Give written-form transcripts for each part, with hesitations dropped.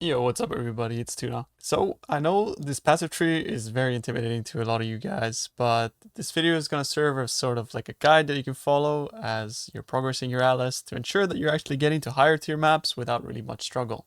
Yo, what's up everybody? It's Tuna. So, I know this passive tree is very intimidating to a lot of you guys, but this video is going to serve as sort of like a guide that you can follow as you're progressing your atlas to ensure that you're actually getting to higher tier maps without really much struggle.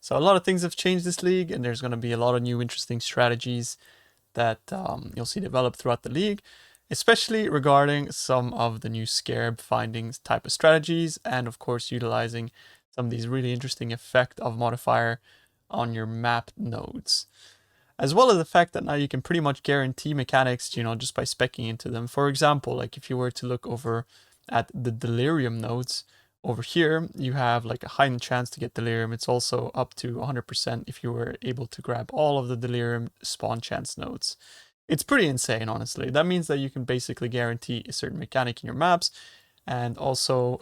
So, a lot of things have changed this league, and there's going to be a lot of new interesting strategies that you'll see develop throughout the league, especially regarding some of the new scarab findings type of strategies, and of course utilizing some of these really interesting effect of modifier on your map nodes. As well as the fact that now you can pretty much guarantee mechanics, just by specking into them. For example, like if you were to look over at the delirium nodes, over here you have like a heightened chance to get delirium. It's also up to 100% if you were able to grab all of the delirium spawn chance nodes. It's pretty insane, honestly. That means that you can basically guarantee a certain mechanic in your maps, and also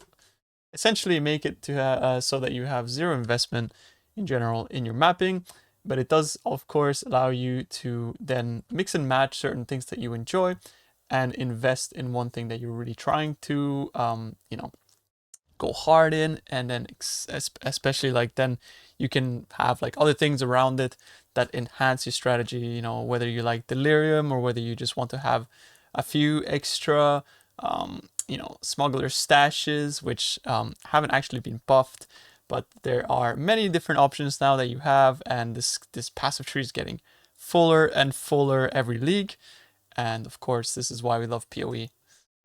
essentially make it to so that you have zero investment in general in your mapping. But it does, of course, allow you to then mix and match certain things that you enjoy and invest in one thing that you're really trying to, go hard in, and then especially like then you can have like other things around it that enhance your strategy, whether you like delirium or whether you just want to have a few extra smuggler stashes, which haven't actually been buffed, but there are many different options now that you have, and this passive tree is getting fuller and fuller every league. And of course, this is why we love PoE.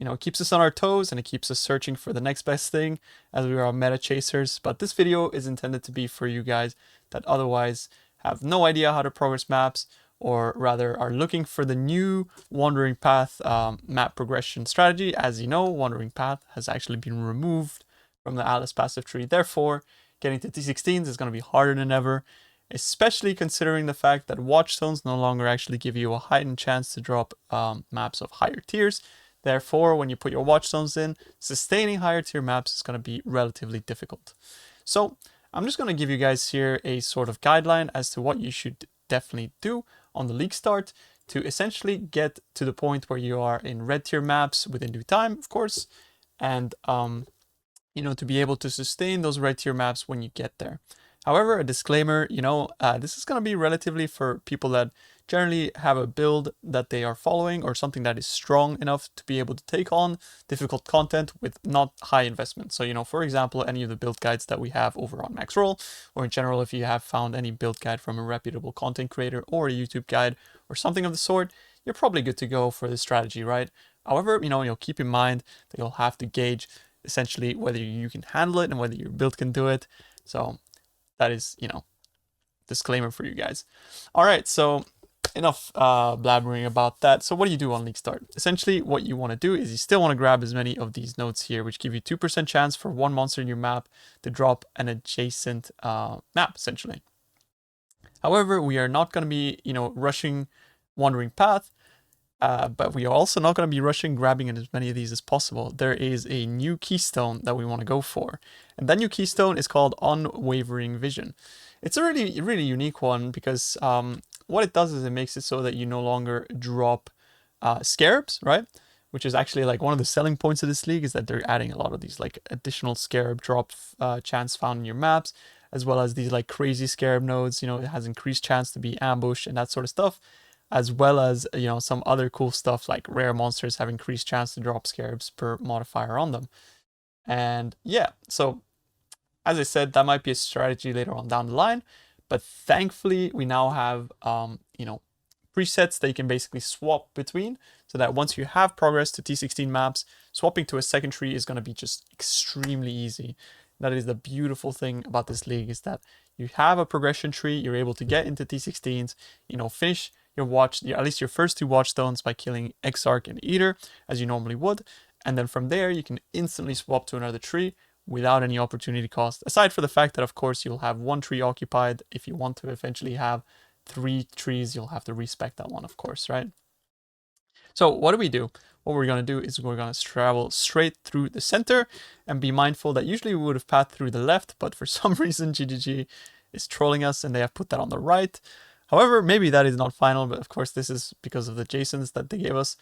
It keeps us on our toes and it keeps us searching for the next best thing as we are meta chasers. But this video is intended to be for you guys that otherwise have no idea how to progress maps, or rather are looking for the new Wandering Path map progression strategy. As you know, Wandering Path has actually been removed from the Atlas passive tree. Therefore, getting to T16s is going to be harder than ever, especially considering the fact that Watchstones no longer actually give you a heightened chance to drop maps of higher tiers. Therefore, when you put your Watchstones in, sustaining higher tier maps is going to be relatively difficult. So I'm just going to give you guys here a sort of guideline as to what you should definitely do on the league start to essentially get to the point where you are in red tier maps within due time, of course, and to be able to sustain those red tier maps when you get there. However, a disclaimer, this is going to be relatively for people that generally have a build that they are following or something that is strong enough to be able to take on difficult content with not high investment. So, for example, any of the build guides that we have over on Maxroll, or in general, if you have found any build guide from a reputable content creator or a YouTube guide or something of the sort, you're probably good to go for this strategy, right? However, you'll keep in mind that you'll have to gauge essentially whether you can handle it and whether your build can do it. So that is, disclaimer for you guys. All right, so enough blabbering about that. So what do you do on league start? Essentially, what you want to do is you still want to grab as many of these nodes here, which give you 2% chance for one monster in your map to drop an adjacent map, essentially. However, we are not going to be, rushing Wandering Path. But we are also not going to be rushing grabbing as many of these as possible. There is a new keystone that we want to go for. And that new keystone is called Unwavering Vision. It's a really, really unique one because what it does is it makes it so that you no longer drop scarabs, right? Which is actually like one of the selling points of this league, is that they're adding a lot of these like additional scarab drop chance found in your maps, as well as these like crazy scarab nodes. It has increased chance to be ambushed and that sort of stuff, as well as some other cool stuff like rare monsters have increased chance to drop scarabs per modifier on them. And yeah, so as I said, that might be a strategy later on down the line, but thankfully we now have presets that you can basically swap between, so that once you have progress to T16 maps, swapping to a second tree is going to be just extremely easy. That is the beautiful thing about this league, is that you have a progression tree, you're able to get into T16s, finish at least your first two Watchstones by killing Exarch and Eater, as you normally would, and then from there you can instantly swap to another tree without any opportunity cost, aside for the fact that of course you'll have one tree occupied. If you want to eventually have 3 trees, you'll have to respec that one, of course, right? So what do we do? What we're going to do is we're going to travel straight through the center, and be mindful that usually we would have passed through the left, but for some reason GGG is trolling us and they have put that on the right. However, maybe that is not final, but of course this is because of the JSONs that they gave us.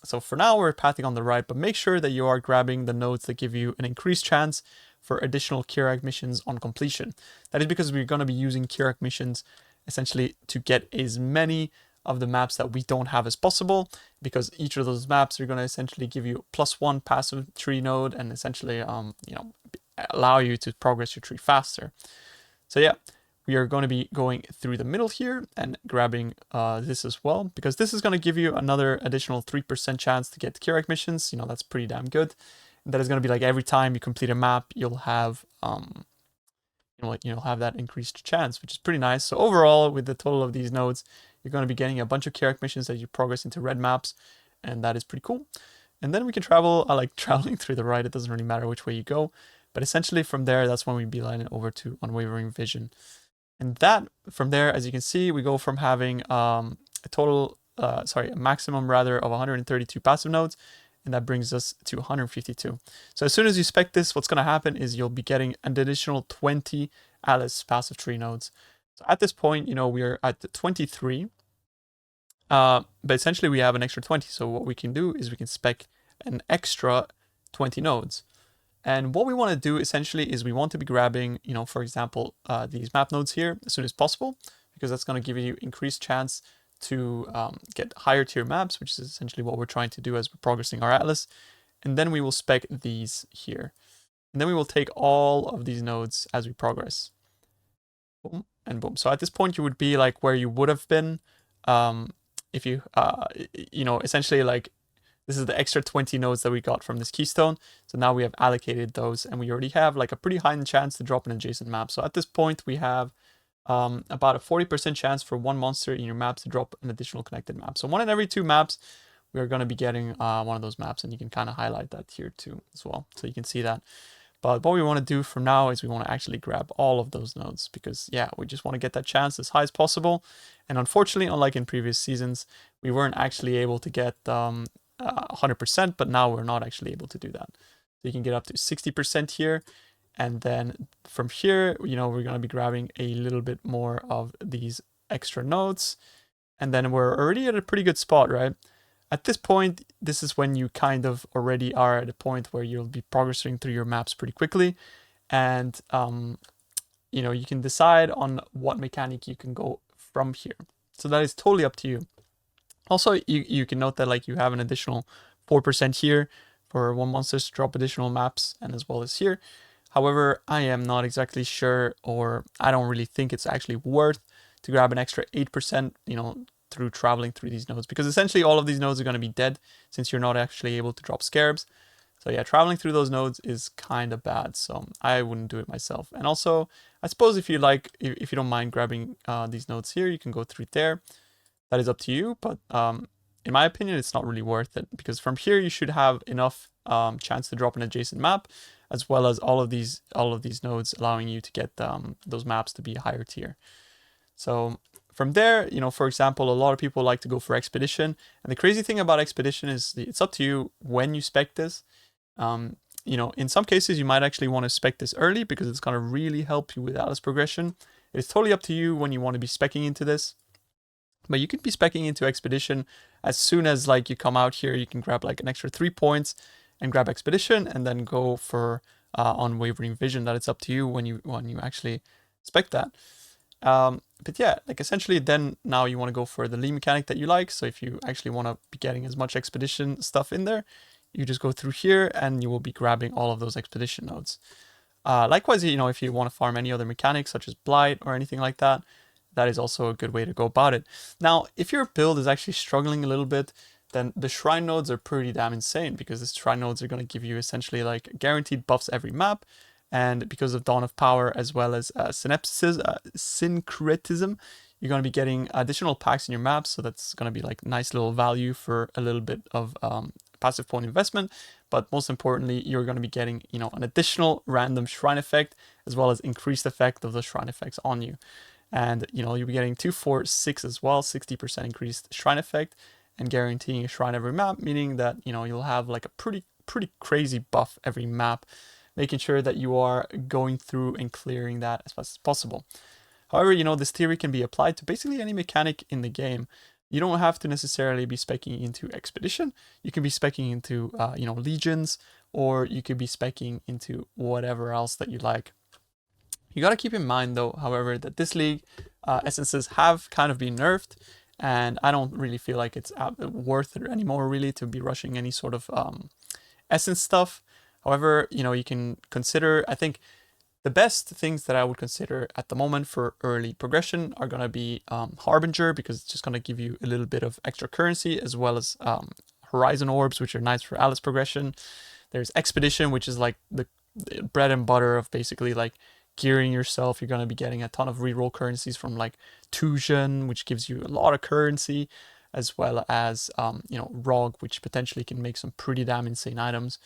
So for now we're pathing on the right, but make sure that you are grabbing the nodes that give you an increased chance for additional Kirak missions on completion. That is because we're going to be using Kirak missions essentially to get as many of the maps that we don't have as possible, because each of those maps are going to essentially give you +1 passive tree node and essentially allow you to progress your tree faster. So yeah, we are going to be going through the middle here and grabbing this as well, because this is going to give you another additional 3% chance to get Kirak missions. That's pretty damn good. And that is going to be like every time you complete a map, you'll have have that increased chance, which is pretty nice. So overall, with the total of these nodes, you're going to be getting a bunch of Kirak missions as you progress into red maps, and that is pretty cool. And then we can travel. I like traveling through the right. It doesn't really matter which way you go. But essentially from there, that's when we beeline it over to Unwavering Vision. And that, from there, as you can see, we go from having a maximum rather of 132 passive nodes, and that brings us to 152. So as soon as you spec this, what's going to happen is you'll be getting an additional 20 Alice passive tree nodes. So at this point, we're at 23, but essentially we have an extra 20. So what we can do is we can spec an extra 20 nodes. And what we want to do essentially is we want to be grabbing, for example, these map nodes here as soon as possible, because that's going to give you increased chance to get higher tier maps, which is essentially what we're trying to do as we're progressing our atlas. And then we will spec these here. And then we will take all of these nodes as we progress. Boom and boom. So at this point, you would be like where you would have been if you, essentially like, this is the extra 20 nodes that we got from this keystone. So now we have allocated those, and we already have like a pretty high chance to drop an adjacent map. So at this point, we have about a 40% chance for one monster in your maps to drop an additional connected map. So 1 in every 2 maps, we are going to be getting one of those maps, and you can kind of highlight that here too as well. So you can see that. But what we want to do from now is we want to actually grab all of those nodes, because yeah, we just want to get that chance as high as possible. And unfortunately, unlike in previous seasons, we weren't actually able to get 100%, but now we're not actually able to do that. So you can get up to 60% here. And then from here, we're going to be grabbing a little bit more of these extra nodes. And then we're already at a pretty good spot, right? At this point, this is when you kind of already are at a point where you'll be progressing through your maps pretty quickly. And, you can decide on what mechanic you can go from here. So that is totally up to you. Also, you can note that like you have an additional 4% here for one monster to drop additional maps, and as well as here. However, I am not exactly sure, or I don't really think it's actually worth to grab an extra 8%, through traveling through these nodes, because essentially all of these nodes are going to be dead since you're not actually able to drop scarabs. So yeah, traveling through those nodes is kind of bad, so I wouldn't do it myself. And also, I suppose if you don't mind grabbing these nodes here, you can go through there. That is up to you, but in my opinion, it's not really worth it, because from here you should have enough chance to drop an adjacent map, as well as all of these nodes allowing you to get those maps to be higher tier. So from there, for example, a lot of people like to go for Expedition. And the crazy thing about Expedition is it's up to you when you spec this. In some cases, you might actually want to spec this early, because it's going to really help you with Atlas progression. It's totally up to you when you want to be speccing into this. But you could be speccing into Expedition as soon as like you come out here. You can grab like an extra 3 points and grab Expedition, and then go for Unwavering Vision. That it's up to you when you actually spec that. But yeah, like essentially then now you want to go for the lead mechanic that you like. So if you actually want to be getting as much Expedition stuff in there, you just go through here and you will be grabbing all of those Expedition nodes. Likewise, if you want to farm any other mechanics such as Blight or anything like that, that is also a good way to go about it. Now, if your build is actually struggling a little bit, then the shrine nodes are pretty damn insane, because the shrine nodes are going to give you essentially like guaranteed buffs every map. And because of Dawn of Power as well as Syncretism, you're going to be getting additional packs in your maps. So that's going to be like nice little value for a little bit of passive point investment. But most importantly, you're going to be getting, an additional random shrine effect, as well as increased effect of the shrine effects on you. And, you'll be getting 2, 4, 6 as well, 60% increased shrine effect, and guaranteeing a shrine every map, meaning that, you'll have like a pretty crazy buff every map, making sure that you are going through and clearing that as fast as possible. However, this theory can be applied to basically any mechanic in the game. You don't have to necessarily be speccing into Expedition. You can be speccing into, Legions, or you could be speccing into whatever else that you like. You got to keep in mind, though, however, that this league essences have kind of been nerfed, and I don't really feel like it's worth it anymore, really, to be rushing any sort of essence stuff. However, you can consider, I think, the best things that I would consider at the moment for early progression are going to be Harbinger, because it's just going to give you a little bit of extra currency, as well as Horizon Orbs, which are nice for Alice progression. There's Expedition, which is like the bread and butter of basically like gearing yourself. You're going to be getting a ton of reroll currencies from like Tuition, which gives you a lot of currency, as well as Rog, which potentially can make some pretty damn insane items.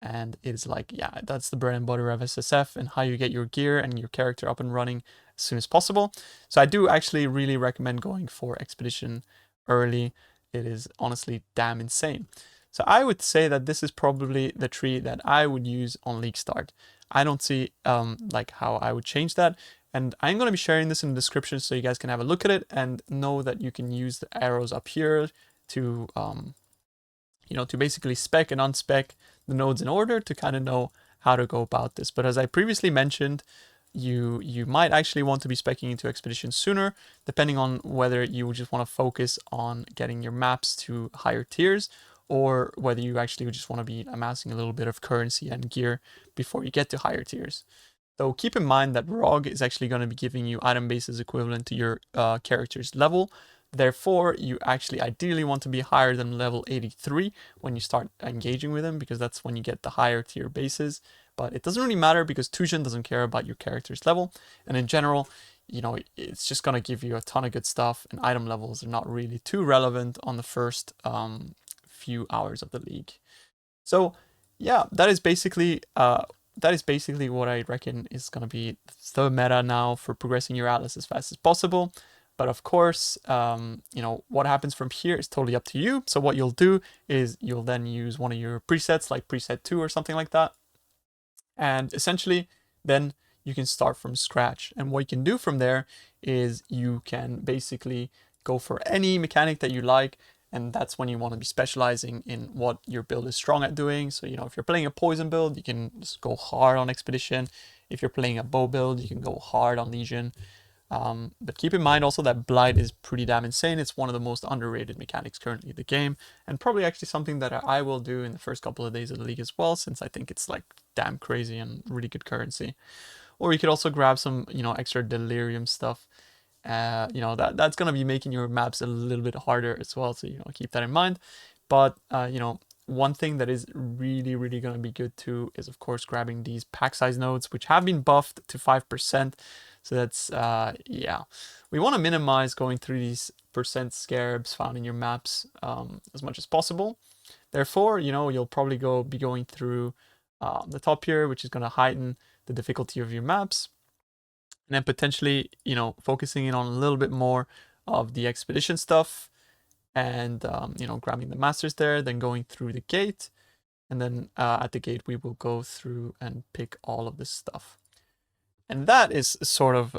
And it's like, yeah, that's the bread and butter of SSF and how you get your gear and your character up and running as soon as possible. So I do actually really recommend going for Expedition early. It is honestly damn insane. So I would say that this is probably the tree that I would use on League Start. I don't see like how I would change that. And I'm going to be sharing this in the description so you guys can have a look at it and know that you can use the arrows up here to to basically spec and unspec the nodes in order to kind of know how to go about this. But as I previously mentioned, you might actually want to be speccing into Expedition sooner, depending on whether you just want to focus on getting your maps to higher tiers, or whether you actually just want to be amassing a little bit of currency and gear before you get to higher tiers. So keep in mind that ROG is actually going to be giving you item bases equivalent to your character's level. Therefore, you actually ideally want to be higher than level 83 when you start engaging with them, because that's when you get the higher tier bases. But it doesn't really matter because Tuition doesn't care about your character's level. And in general, it's just going to give you a ton of good stuff, and item levels are not really too relevant on the first few hours of the league. So yeah, that is basically what I reckon is going to be the meta now for progressing your Atlas as fast as possible. But of course, what happens from here is totally up to you. So what you'll do is you'll then use one of your presets, like preset 2 or something like that. And essentially, then you can start from scratch. And what you can do from there is you can basically go for any mechanic that you like. And that's when you want to be specializing in what your build is strong at doing. So, if you're playing a poison build, you can just go hard on Expedition. If you're playing a bow build, you can go hard on Legion. But keep in mind also that Blight is pretty damn insane. It's one of the most underrated mechanics currently in the game, and probably actually something that I will do in the first couple of days of the league as well, since I think it's like damn crazy and really good currency. Or you could also grab some, extra delirium stuff. That's going to be making your maps a little bit harder as well, so keep that in mind. But one thing that is really, really going to be good too is, of course, grabbing these pack size nodes, which have been buffed to 5%. So that's, yeah, we want to minimize going through these percent scarabs found in your maps as much as possible. Therefore, you'll probably be going through the top here, which is going to heighten the difficulty of your maps. And then potentially, focusing in on a little bit more of the Expedition stuff, and grabbing the masters there, then going through the gate, and then at the gate we will go through and pick all of this stuff. And that is sort of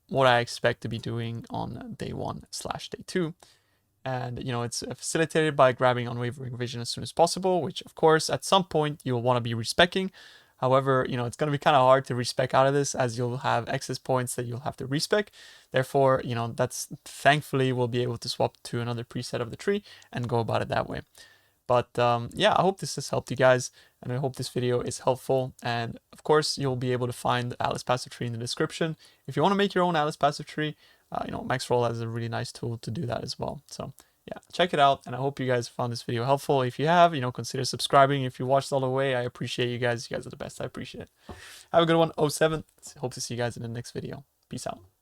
what I expect to be doing on day 1/day 2. And it's facilitated by grabbing Unwavering Vision as soon as possible, which of course at some point you'll want to be respecking. However, it's going to be kind of hard to respec out of this, as you'll have excess points that you'll have to respec. Therefore, that's thankfully we'll be able to swap to another preset of the tree and go about it that way. But yeah, I hope this has helped you guys, and I hope this video is helpful. And of course, you'll be able to find the Alice passive tree in the description. If you want to make your own Alice passive tree, Maxroll has a really nice tool to do that as well. So yeah, check it out, and I hope you guys found this video helpful. If you have, consider subscribing. If you watched all the way, I appreciate you guys. You guys are the best. I appreciate it. Have a good one. 07. Hope to see you guys in the next video. Peace out.